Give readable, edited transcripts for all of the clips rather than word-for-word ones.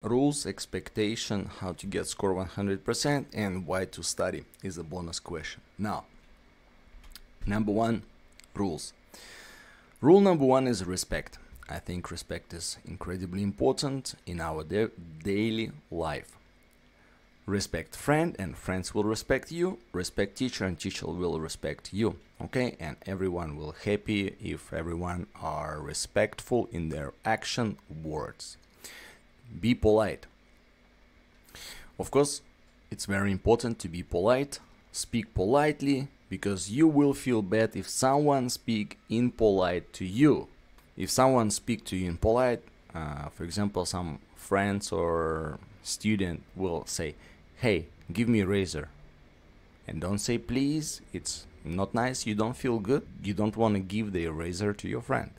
Rules, expectation, how to get score 100%, and why to study is a bonus question. Now, number one, rules. Rule number one is respect. I think respect is incredibly important in our daily life. Respect friend and friends will respect you. Respect teacher and teacher will respect you. Okay, and everyone will happy if everyone are respectful in their action words. Be polite. Of course, it's very important to be polite. Speak politely because you will feel bad if someone speak impolite to you. If someone speak to you impolite, for example, some friends or student will say, "Hey, give me a razor," and don't say please. It's not nice. You don't feel good. You don't want to give the eraser to your friend,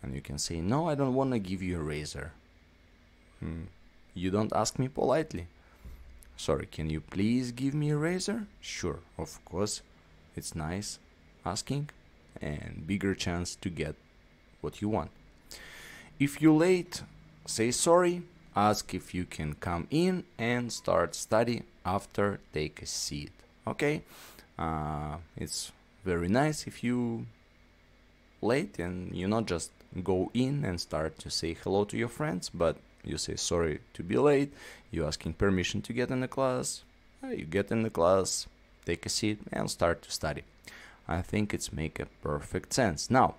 and you can say, "No, I don't want to give you a razor. You don't ask me politely. Sorry, can you please give me a razor?" Sure, of course. It's nice asking and bigger chance to get what you want. If you're late, say sorry, ask if you can come in and start study after take a seat. Okay? It's very nice if you late and you not just go in and start to say hello to your friends, but you say sorry to be late, you asking permission to get in the class, you get in the class, take a seat and start to study. I think it's make a perfect sense. Now,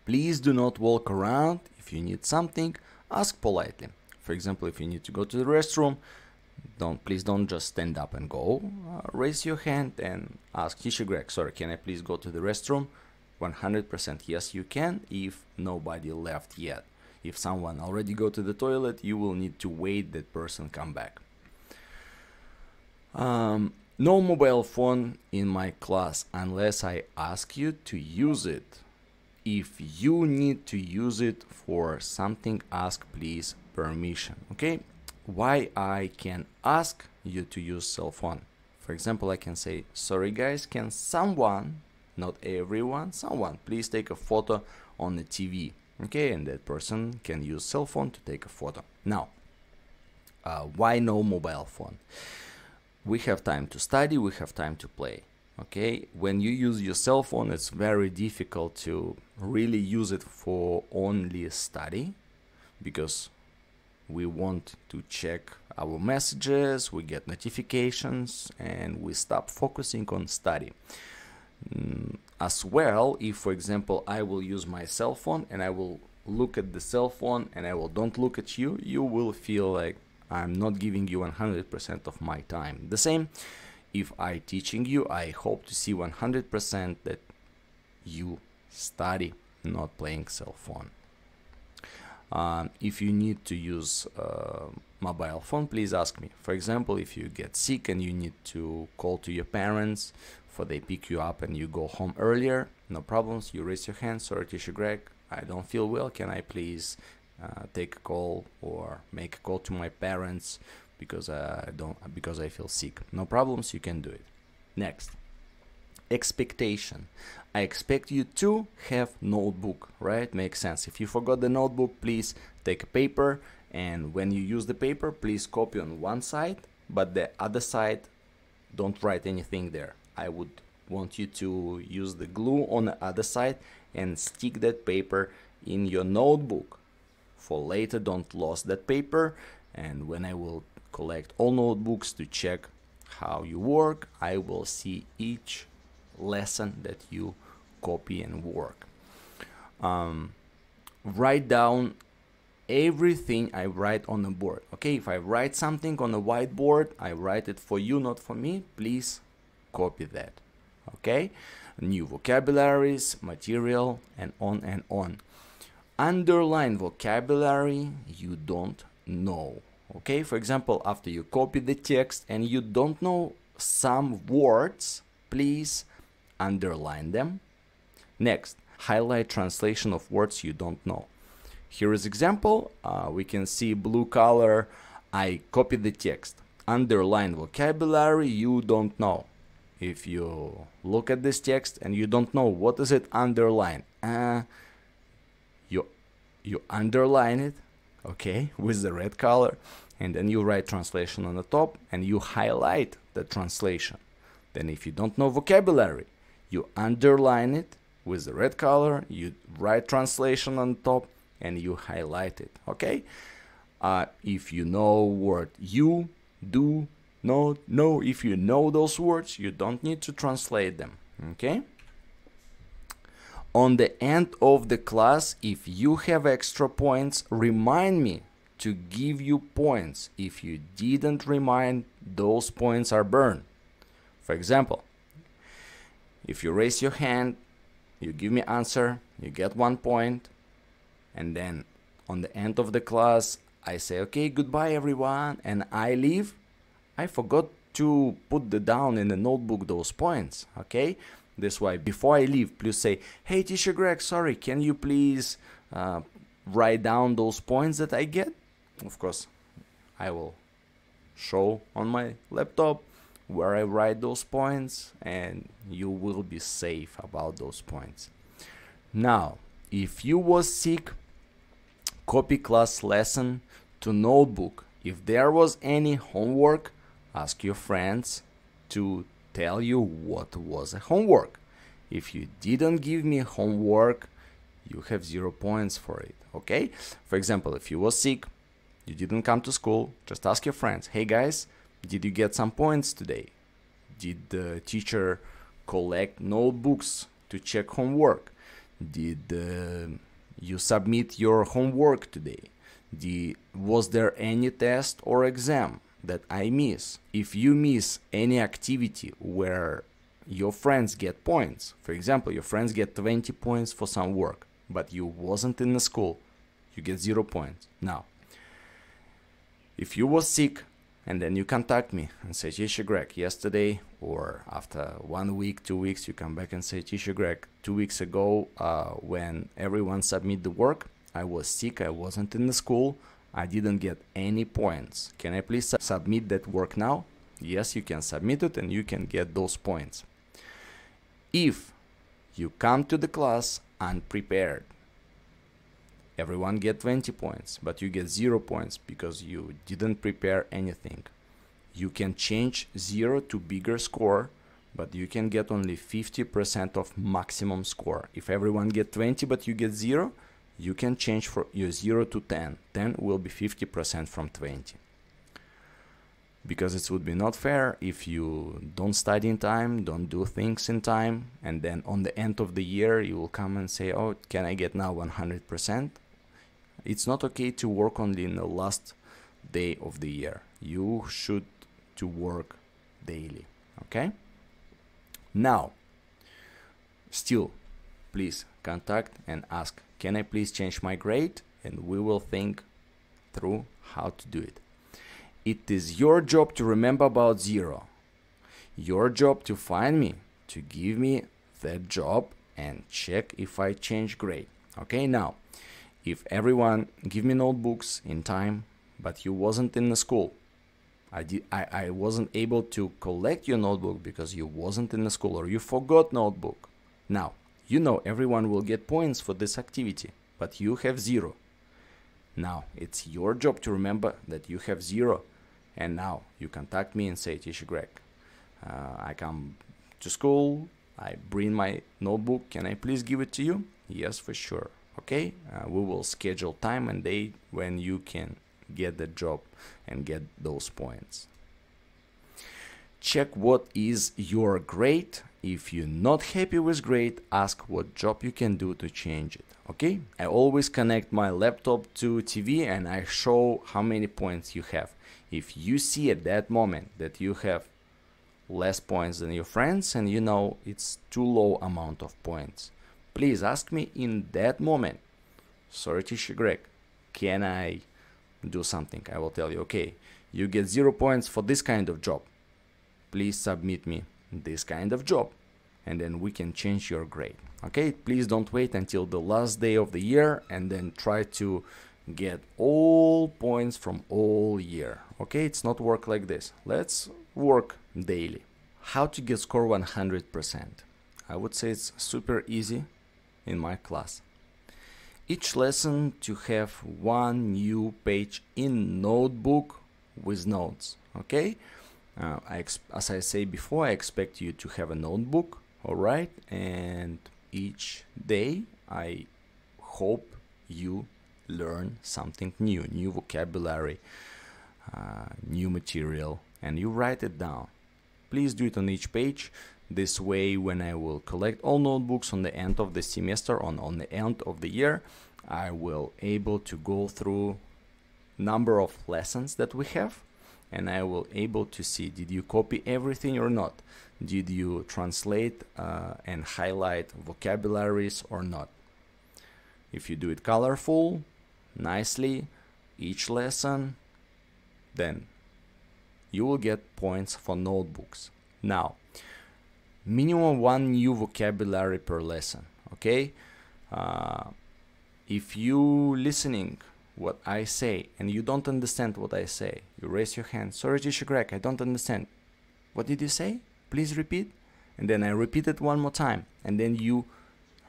please do not walk around. If you need something, ask politely. For example, if you need to go to the restroom, please don't just stand up and go. Raise your hand and ask, "Teacher Greg, sorry, can I please go to the restroom?" 100% yes, you can if nobody left yet. If someone already go to the toilet, you will need to wait that person come back. No mobile phone in my class unless I ask you to use it. If you need to use it for something, ask please permission. Okay? Why I can ask you to use cell phone? For example, I can say, "Sorry guys, can someone, not everyone, someone, please take a photo on the TV?" Okay, and that person can use cell phone to take a photo. Now, why no mobile phone? We have time to study, we have time to play. Okay, when you use your cell phone, it's very difficult to really use it for only study, because we want to check our messages, we get notifications, and we stop focusing on study. As well, if for example I will use my cell phone and I will look at the cell phone and I don't look at you, you will feel like I'm not giving you 100% of my time. The same, if I teaching you, I hope to see 100% that you study, not playing cell phone. If you need to use mobile phone, please ask me. For example, if you get sick and you need to call to your parents for they pick you up and you go home earlier, no problems, you raise your hand. "Sorry, Teacher Greg, I don't feel well, can I please take a call or make a call to my parents because I feel sick?" No problems, you can do it. Next, expectation. I expect you to have notebook, right? Makes sense. If you forgot the notebook, please take a paper, and when you use the paper, please copy on one side, but the other side don't write anything there. I would want you to use the glue on the other side and stick that paper in your notebook. For later, don't lose that paper, and when I will collect all notebooks to check how you work, I will see each lesson that you copy and work. Write down everything I write on the board. Okay, if I write something on a whiteboard, I write it for you, not for me. Please copy that. Okay, new vocabularies, material, and on and on. Underline vocabulary you don't know. Okay, for example, after you copy the text and you don't know some words, please underline them. Next, highlight translation of words you don't know. Here is example. We can see blue color. I copy the text. Underline vocabulary you don't know. If you look at this text and you don't know what is it underline, you underline it, okay, with the red color, and then you write translation on the top and you highlight the translation. Then if you don't know vocabulary, you underline it with the red color, you write translation on the top and you highlight it, okay? If you know word you, do, no, if you know those words, you don't need to translate them, okay? On the end of the class, if you have extra points, remind me to give you points. If you didn't remind, those points are burned. For example, if you raise your hand, you give me answer, you get 1 point, and then on the end of the class, I say, okay, goodbye everyone, and I leave. I forgot to put down in the notebook those points, okay? That's why before I leave, please say, hey, teacher Greg, sorry, can you please write down those points that I get? Of course, I will show on my laptop where I write those points, and you will be safe about those points. Now, if you was sick, copy class lesson to notebook. If there was any homework, ask your friends to tell you what was a homework. If you didn't give me homework, you have 0 points for it, okay? For example, if you was sick, you didn't come to school, just ask your friends, hey guys, did you get some points today? Did the teacher collect notebooks to check homework? Did you submit your homework today? Was there any test or exam that I miss? If you miss any activity where your friends get points, for example, your friends get 20 points for some work, but you wasn't in the school, you get 0 points. Now, if you was sick and then you contact me and say, Teacher Greg, yesterday or after 1 week, 2 weeks, you come back and say, Teacher Greg, 2 weeks ago when everyone submit the work, I was sick, I wasn't in the school, I didn't get any points. Can I please submit that work now? Yes, you can submit it and you can get those points. If you come to the class unprepared, everyone get 20 points, but you get 0 points because you didn't prepare anything. You can change 0 to bigger score, but you can get only 50% of maximum score. If everyone get 20 but you get 0, you can change for your 0 to 10. 10 will be 50% from 20. Because it would be not fair if you don't study in time, don't do things in time, and then on the end of the year you will come and say, oh, can I get now 100%? It's not okay to work only in the last day of the year. You should to work daily, okay? Now, still, please contact and ask, can I please change my grade? And we will think through how to do it. It is your job to remember about 0. Your job to find me, to give me that job and check if I change grade. Okay, now, if everyone give me notebooks in time, but you wasn't in the school, I wasn't able to collect your notebook because you wasn't in the school or you forgot notebook. Now, you know everyone will get points for this activity, but you have 0. Now, it's your job to remember that you have 0. And now you contact me and say, Teacher Greg, I come to school, I bring my notebook, can I please give it to you? Yes, for sure. Okay, we will schedule time and date when you can get the job and get those points. Check what is your grade. If you're not happy with grade, ask what job you can do to change it. Okay, I always connect my laptop to TV and I show how many points you have. If you see at that moment that you have less points than your friends and you know it's too low amount of points, please ask me in that moment, sorry Teacher Greg, can I do something? I will tell you, okay, you get 0 points for this kind of job. Please submit me this kind of job and then we can change your grade. Okay, please don't wait until the last day of the year and then try to get all points from all year. Okay, it's not work like this. Let's work daily. How to get score 100%? I would say it's super easy in my class. each lesson to have one new page in notebook with notes. Okay, as I say before, I expect you to have a notebook, all right, and each day I hope you learn something new vocabulary, new material, and you write it down. Please do it on each page. This way, when I will collect all notebooks on the end of the semester, on the end of the year, I will able to go through number of lessons that we have, and I will able to see, did you copy everything or not? Did you translate and highlight vocabularies or not? If you do it colorful, nicely, each lesson, then you will get points for notebooks. Now, minimum one new vocabulary per lesson, okay? If you listening what I say and you don't understand what I say, you raise your hand. Sorry, teacher Greg, I don't understand. What did you say? Please repeat. And then I repeat it one more time. And then you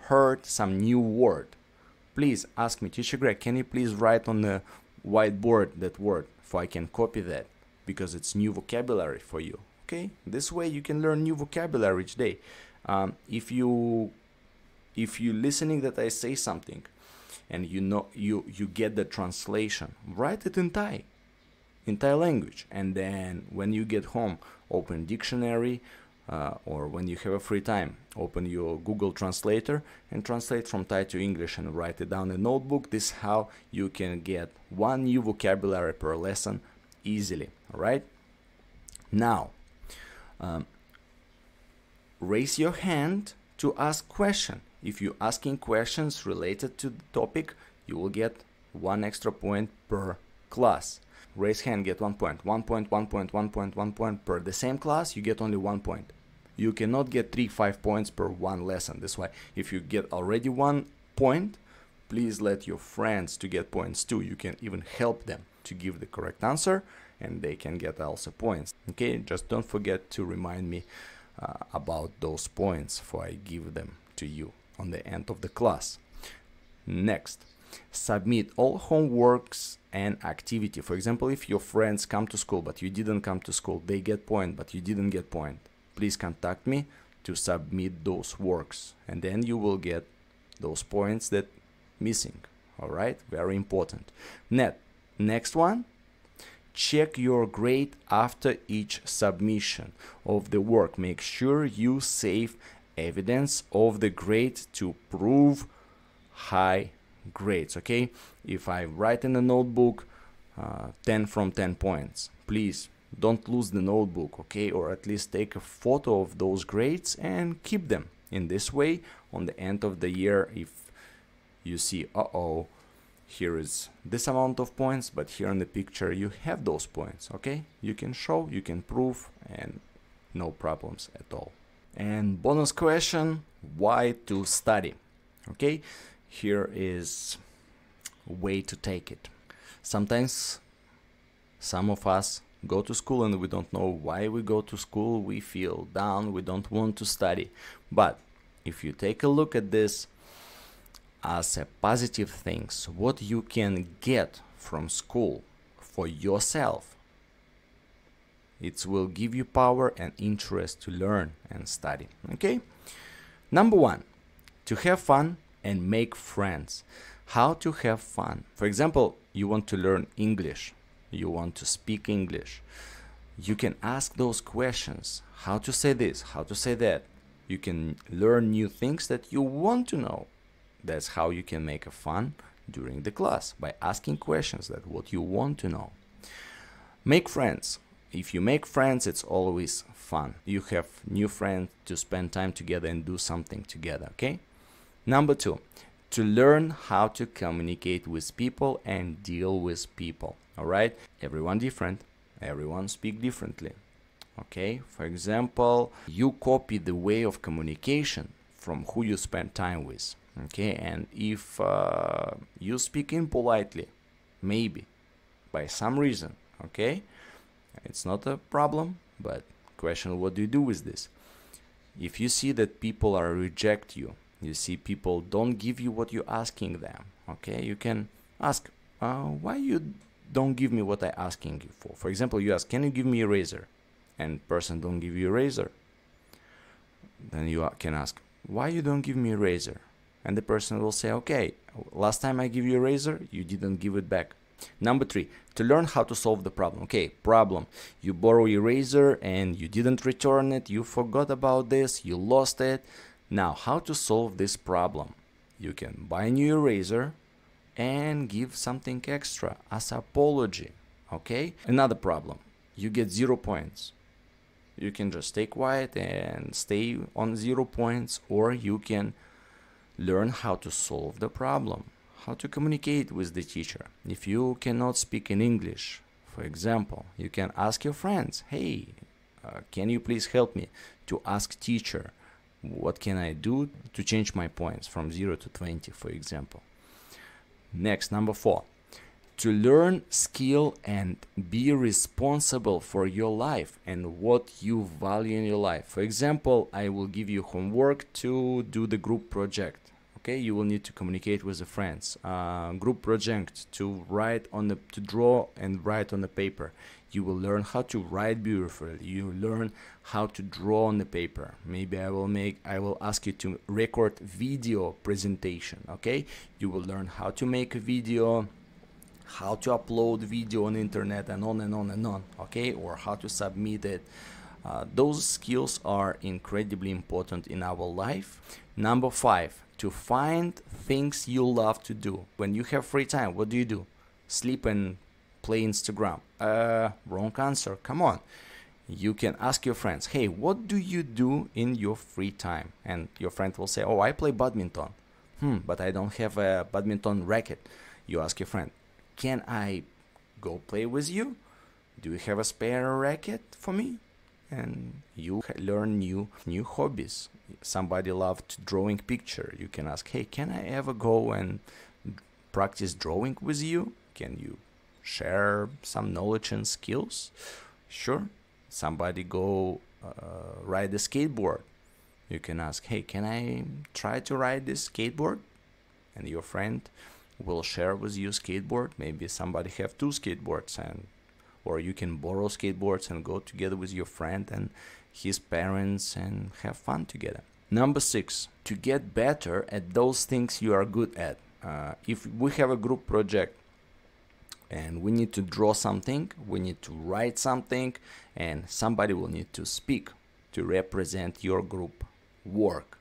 heard some new word. Please ask me, teacher Greg, can you please write on the whiteboard that word so I can copy that, because it's new vocabulary for you. Okay, this way you can learn new vocabulary each day. If you listening that I say something and you get the translation, write it in Thai language, and then when you get home, open dictionary, or when you have a free time, open your Google Translator and translate from Thai to English and write it down in a notebook. This is how you can get one new vocabulary per lesson easily. All right, now raise your hand to ask question. If you're asking questions related to the topic, you will get 1 extra point per class. Raise hand, get 1 point. 1 point, 1 point, 1 point, 1 point. Per the same class, you get only 1 point. You cannot get 3-5 points per one lesson. That's why if you get already 1 point, please let your friends to get points too. You can even help them to give the correct answer, and they can get also points. Okay, just don't forget to remind me about those points before I give them to you on the end of the class. Next, submit all homeworks and activity. For example, if your friends come to school but you didn't come to school, they get point but you didn't get point, please contact me to submit those works, and then you will get those points that missing. All right, very important. Next one, check your grade after each submission of the work. Make sure you save evidence of the grade to prove high grades. Okay, if I write in a notebook 10 from 10 points, please don't lose the notebook, okay, or at least take a photo of those grades and keep them. In this way, on the end of the year, if you see, here is this amount of points, but here in the picture you have those points, okay, you can show, you can prove, and no problems at all. And bonus question, why to study? Okay, here is a way to take it. Sometimes some of us go to school and we don't know why we go to school. We feel down, we don't want to study. But if you take a look at this as a positive things, what you can get from school for yourself, it will give you power and interest to learn and study. Okay, number one, to have fun and make friends. How to have fun? For example, you want to learn English, you want to speak English, you can ask those questions. How to say this, how to say that. You can learn new things that you want to know. That's how you can make a fun during the class, by asking questions that what you want to know. Make friends. If you make friends, it's always fun. You have new friends to spend time together and do something together, okay? Number two, to learn how to communicate with people and deal with people, all right? Everyone different, everyone speak differently, okay? For example, you copy the way of communication from who you spend time with, okay? And if you speak impolitely, maybe by some reason, okay? It's not a problem, but question, what do you do with this? If you see that people are reject you, You see, people don't give you what you're asking them. Okay, you can ask, why you don't give me what I'm asking you for? For example, you ask, can you give me a razor? And person don't give you a razor. Then you can ask, why you don't give me a razor? And the person will say, okay, last time I give you a razor, you didn't give it back. Number 3, to learn how to solve the problem. Okay, problem. You borrow a razor and you didn't return it. You forgot about this. You lost it. Now, how to solve this problem? You can buy a new razor and give something extra as apology. Okay? Another problem. You get 0 points. You can just stay quiet and stay on 0 points, or you can learn how to solve the problem, how to communicate with the teacher. If you cannot speak in English, for example, you can ask your friends, hey, can you please help me to ask teacher, what can I do to change my points from 0 to 20, for example. Next, number 4, to learn skill and be responsible for your life and what you value in your life. For example, I will give you homework to do the group project. Okay, you will need to communicate with the friends. Group project to draw and write on the paper. You will learn how to write beautifully. You learn how to draw on the paper. Maybe I will ask you to record video presentation. Okay, you will learn how to make a video, how to upload video on internet, and on and on and on. Okay, or how to submit it. Those skills are incredibly important in our life. Number 5, to find things you love to do. When you have free time, what do? Sleep and play Instagram. Wrong answer. Come on. You can ask your friends, hey, what do you do in your free time? And your friend will say, oh, I play badminton. But I don't have a badminton racket. You ask your friend, can I go play with you? Do you have a spare racket for me? And you learn new hobbies. Somebody loved drawing picture. You can ask, hey, can I ever go and practice drawing with you? Can you share some knowledge and skills? Sure. Somebody go ride a skateboard. You can ask, hey, can I try to ride this skateboard? And your friend will share with you skateboard. Maybe somebody have 2 skateboards, or you can borrow skateboards and go together with your friend and his parents and have fun together. Number 6, to get better at those things you are good at. If we have a group project and we need to draw something, we need to write something, and somebody will need to speak to represent your group work.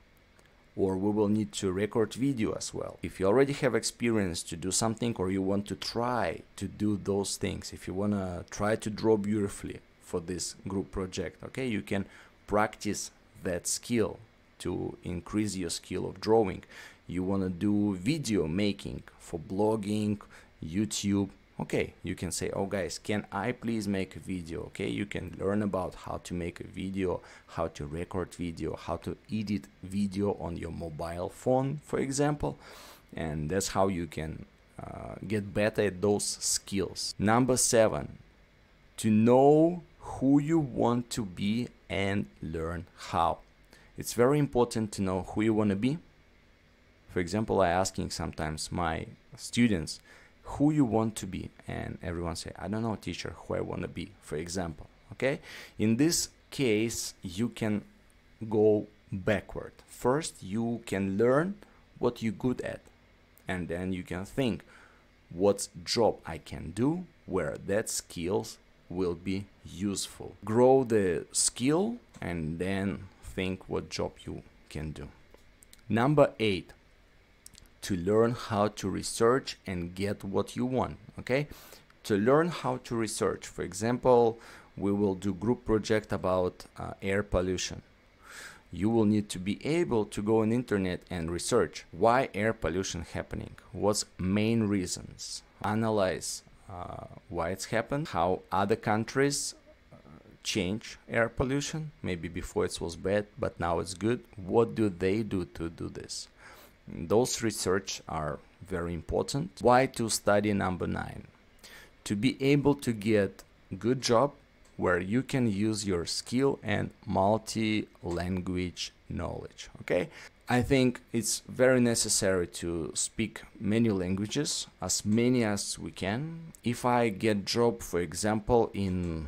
Or we will need to record video as well. If you already have experience to do something, or you want to try to do those things, if you want to try to draw beautifully for this group project, okay, you can practice that skill to increase your skill of drawing. You want to do video making for blogging, YouTube, okay, you can say, oh guys, can I please make a video? Okay, you can learn about how to make a video, how to record video, how to edit video on your mobile phone, for example. And that's how you can get better at those skills. Number 7, to know who you want to be and learn how. It's very important to know who you want to be. For example, I asking sometimes my students, who you want to be, and everyone say, I don't know, teacher, who I want to be, for example. Okay, in this case you can go backward. First you can learn what you're good at, and then you can think what job I can do where that skills will be useful. Grow the skill and then think what job you can do. Number 8, to learn how to research and get what you want. Okay, to learn how to research, for example, we will do group project about air pollution. You will need to be able to go on internet and research why air pollution happening, what's main reasons, analyze why it's happened, how other countries change air pollution. Maybe before it was bad, but now it's good. What do they do to do this? Those research are very important. Why to study? Number 9, to be able to get good job where you can use your skill and multi-language knowledge. Okay, I think it's very necessary to speak many languages, as many as we can. If I get job, for example, in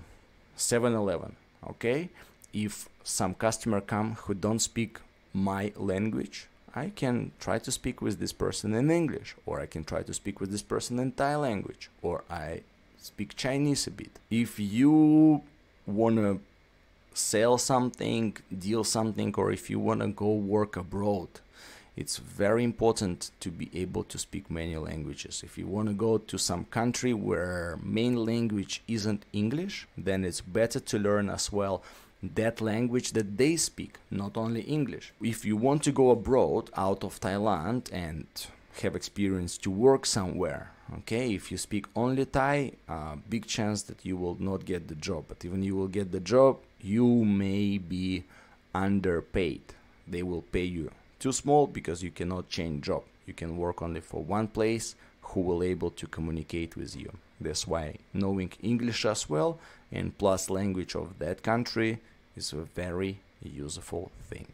7-Eleven, okay, if some customer come who don't speak my language, I can try to speak with this person in English, or I can try to speak with this person in Thai language, or I speak Chinese a bit. If you wanna sell something, deal something, or if you wanna go work abroad, it's very important to be able to speak many languages. If you wanna go to some country where main language isn't English, then it's better to learn as well that language that they speak, not only English. If you want to go abroad out of Thailand and have experience to work somewhere, okay, if you speak only Thai, big chance that you will not get the job. But even you will get the job, you may be underpaid. They will pay you too small because you cannot change job. You can work only for one place who will able to communicate with you. That's why knowing English as well and plus language of that country is a very useful thing.